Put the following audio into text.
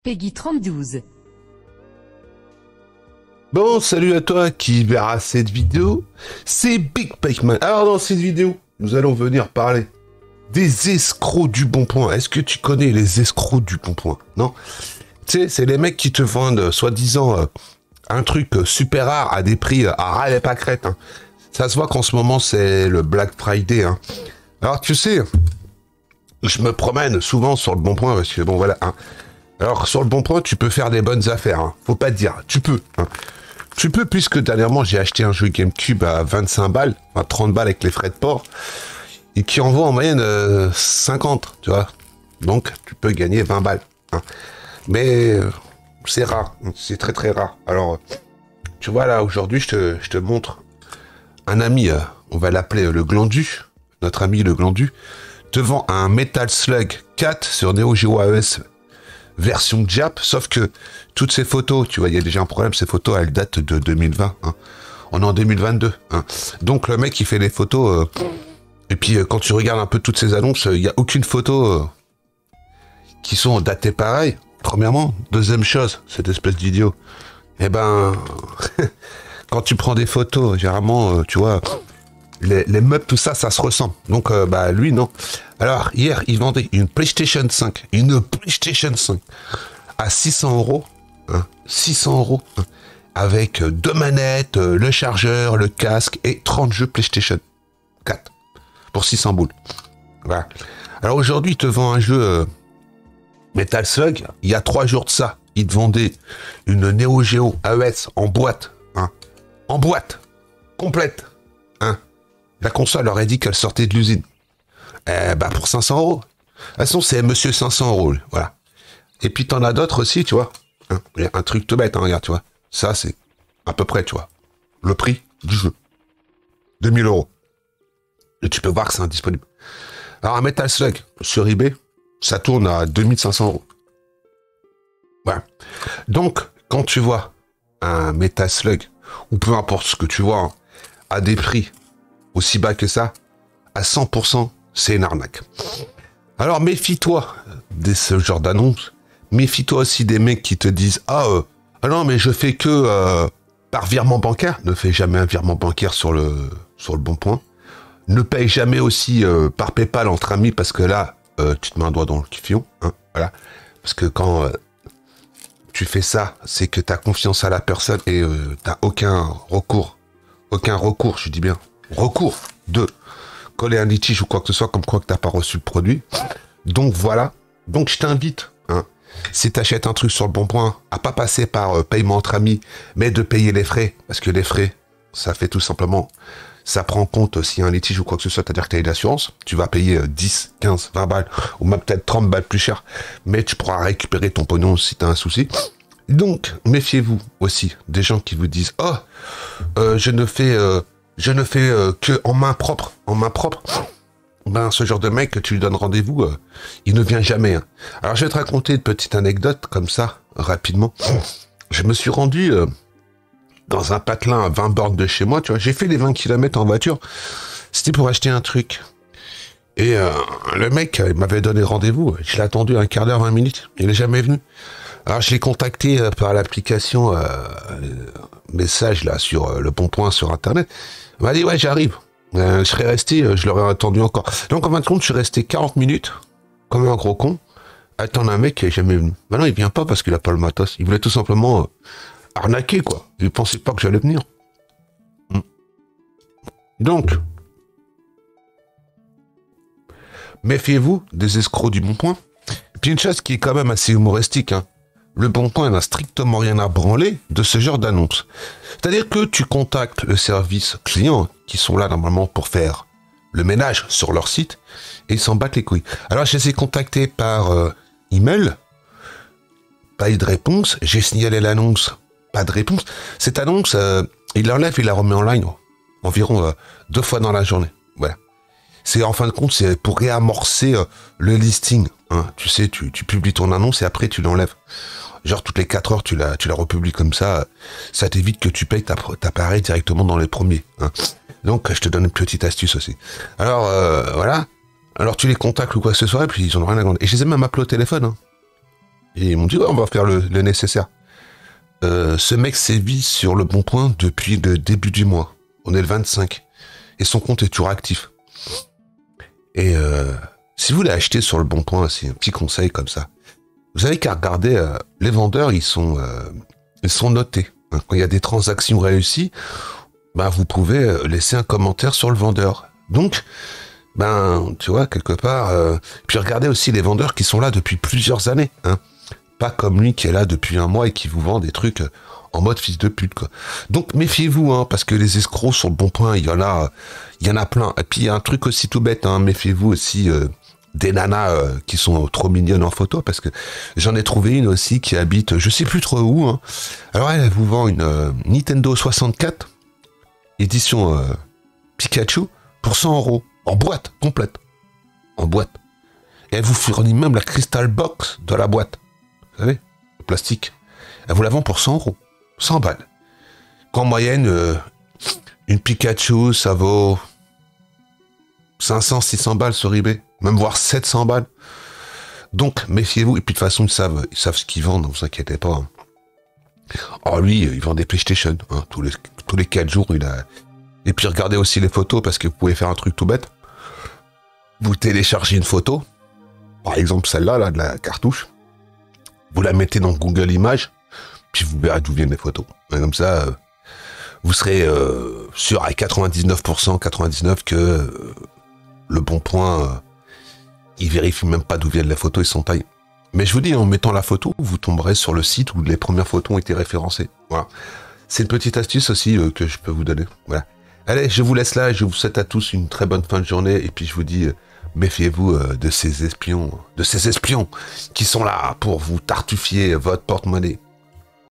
Peggy 32. Bon, salut à toi qui verra cette vidéo, c'est Big Pac-Man. Alors dans cette vidéo, nous allons venir parler des escrocs du Bon Point. Est-ce que tu connais les escrocs du Bon Point? Non? Tu sais, c'est les mecs qui te vendent, soi-disant, un truc super rare à des prix à ras et pâquerettes. Hein. Ça se voit qu'en ce moment, c'est le Black Friday. Hein. Alors tu sais, je me promène souvent sur le Bon Point parce que bon voilà. Hein. Alors sur le Bon Point, tu peux faire des bonnes affaires. Hein. Faut pas te dire, tu peux. Hein. Tu peux, puisque dernièrement j'ai acheté un jeu GameCube à 25 balles, enfin 30 balles avec les frais de port, et qui en vaut en moyenne 50, tu vois. Donc tu peux gagner 20 balles. Hein. Mais c'est rare, c'est très très rare. Alors, tu vois là, aujourd'hui je te montre un ami, on va l'appeler le Glandu, notre ami le Glandu, te vend un Metal Slug 4 sur Neo Geo AES version Jap, sauf que toutes ces photos, tu vois, il y a déjà un problème, ces photos, elles datent de 2020. Hein. On est en 2022. Hein. Donc le mec, il fait les photos, et puis quand tu regardes un peu toutes ces annonces, il n'y a aucune photo qui sont datées pareil. Premièrement. Deuxième chose, cette espèce d'idiot, eh ben, quand tu prends des photos, généralement, tu vois, les meubles, tout ça, ça se ressemble. Donc, bah, lui, non. Alors, hier, il vendait une PlayStation 5, à 600 euros, hein, 600 euros, hein, avec 2 manettes, le chargeur, le casque et 30 jeux PlayStation 4 pour 600 boules. Voilà. Alors aujourd'hui, il te vend un jeu Metal Slug. Il y a 3 jours de ça, il te vendait une Neo Geo AES en boîte, hein, en boîte complète, hein. La console aurait dit qu'elle sortait de l'usine. Bah pour 500 euros. De toute façon, c'est monsieur 500 euros, voilà. Et puis t'en as d'autres aussi, tu vois. Hein, y a un truc tout bête, hein, regarde, tu vois. Ça, c'est à peu près, tu vois, le prix du jeu. 2000 euros. Et tu peux voir que c'est indisponible. Alors un Metal Slug sur eBay, ça tourne à 2500 euros. Voilà. Donc, quand tu vois un Metal Slug, ou peu importe ce que tu vois, hein, à des prix aussi bas que ça, à 100%, c'est une arnaque. Alors méfie-toi de ce genre d'annonce. Méfie-toi aussi des mecs qui te disent « Ah non, mais je fais que par virement bancaire. » Ne fais jamais un virement bancaire sur le Bon Point. Ne paye jamais aussi par PayPal entre amis, parce que là, tu te mets un doigt dans le fion. Hein, voilà. Parce que quand tu fais ça, c'est que tu as confiance à la personne et tu n'as aucun recours. Aucun recours, je dis bien. Recours de coller un litige ou quoi que ce soit, comme quoi que t'as pas reçu le produit. Donc voilà. Donc je t'invite, hein, si t'achètes un truc sur le Bon Point, à pas passer par paiement entre amis, mais de payer les frais, parce que les frais, ça fait tout simplement, ça prend en compte s'il y a un litige ou quoi que ce soit, c'est-à-dire que t'as une assurance, tu vas payer 10, 15, 20 balles, ou même peut-être 30 balles plus cher, mais tu pourras récupérer ton pognon si t'as un souci. Donc, méfiez-vous aussi des gens qui vous disent « Oh, je ne fais que en main propre. » Ben, ce genre de mec, tu lui donnes rendez-vous, il ne vient jamais. Hein. Alors, je vais te raconter une petite anecdote, comme ça, rapidement. Je me suis rendu dans un patelin à 20 bornes de chez moi, tu vois. J'ai fait les 20 km en voiture. C'était pour acheter un truc. Et le mec, il m'avait donné rendez-vous. Je l'ai attendu un quart d'heure, 20 minutes. Il n'est jamais venu. Alors, je l'ai contacté par l'application message, là, sur le Bon Point, sur Internet. Il m'a dit, ouais, j'arrive. Je serais resté, je l'aurais attendu encore. Donc, en fin de compte, je suis resté 40 minutes, comme un gros con, à attendre un mec qui n'est jamais venu. Maintenant, il vient pas parce qu'il a pas le matos. Il voulait tout simplement arnaquer, quoi. Il pensait pas que j'allais venir. Donc, méfiez-vous des escrocs du Bon Point. Et puis, une chose qui est quand même assez humoristique, hein. Le Bon Point n'a strictement rien à branler de ce genre d'annonce. C'est-à-dire que tu contactes le service client, qui sont là normalement pour faire le ménage sur leur site, et ils s'en battent les couilles. Alors je les ai contactés par email, pas eu de réponse, j'ai signalé l'annonce, pas de réponse. Cette annonce, il l'enlève et la remet en ligne environ 2 fois dans la journée. Voilà. C'est en fin de compte, c'est pour réamorcer le listing. Hein. Tu sais, tu publies ton annonce et après tu l'enlèves. Genre toutes les 4 heures, tu la republies comme ça. Ça t'évite que tu payes ta appareil directement dans les premiers. Hein. Donc, je te donne une petite astuce aussi. Alors, voilà. Alors, tu les contactes ou quoi que ce soit, et puis ils en ont rien à demander. Et je les ai même appelés au téléphone. Hein. Et ils m'ont dit, ouais, on va faire le nécessaire. Ce mec sévit sur le Bon Coin depuis le début du mois. On est le 25. Et son compte est toujours actif. Et si vous voulez acheter sur le Bon Coin, c'est un petit conseil comme ça. Vous avez qu'à regarder, les vendeurs, ils sont notés. Quand il y a des transactions réussies, ben, vous pouvez laisser un commentaire sur le vendeur. Donc, ben, tu vois, quelque part... puis regardez aussi les vendeurs qui sont là depuis plusieurs années. Hein. Pas comme lui qui est là depuis un mois et qui vous vend des trucs en mode fils de pute, quoi. Donc, méfiez-vous, hein, parce que les escrocs sur le Bon Coin, il y en a plein. Et puis, il y a un truc aussi tout bête, hein, méfiez-vous aussi... des nanas qui sont trop mignonnes en photo, parce que j'en ai trouvé une aussi qui habite, je sais plus trop où. Hein. Alors elle vous vend une Nintendo 64 édition Pikachu pour 100 €, en boîte complète, en boîte. Et elle vous fournit même la Crystal Box de la boîte, vous savez, le plastique. Elle vous la vend pour 100 €, 100 balles. Qu'en moyenne, une Pikachu, ça vaut 500, 600 balles sur eBay, même voire 700 balles. Donc, méfiez-vous. Et puis, de toute façon, ils savent ce qu'ils vendent, ne vous inquiétez pas. Hein. Alors, lui, il vend des PlayStation. Hein. Tous les 4 jours, il a... Et puis, regardez aussi les photos, parce que vous pouvez faire un truc tout bête. Vous téléchargez une photo, par exemple celle-là, là, de la cartouche. Vous la mettez dans Google Images, puis vous verrez d'où viennent les photos. Et comme ça, vous serez sûr à 99%, 99% que... Le Bon Point, il vérifie même pas d'où viennent les photos et son taille. Mais je vous dis, en mettant la photo, vous tomberez sur le site où les premières photos ont été référencées. Voilà. C'est une petite astuce aussi que je peux vous donner. Voilà. Allez, je vous laisse là. Je vous souhaite à tous une très bonne fin de journée. Et puis je vous dis, méfiez-vous de ces espions qui sont là pour vous tartufier votre porte-monnaie.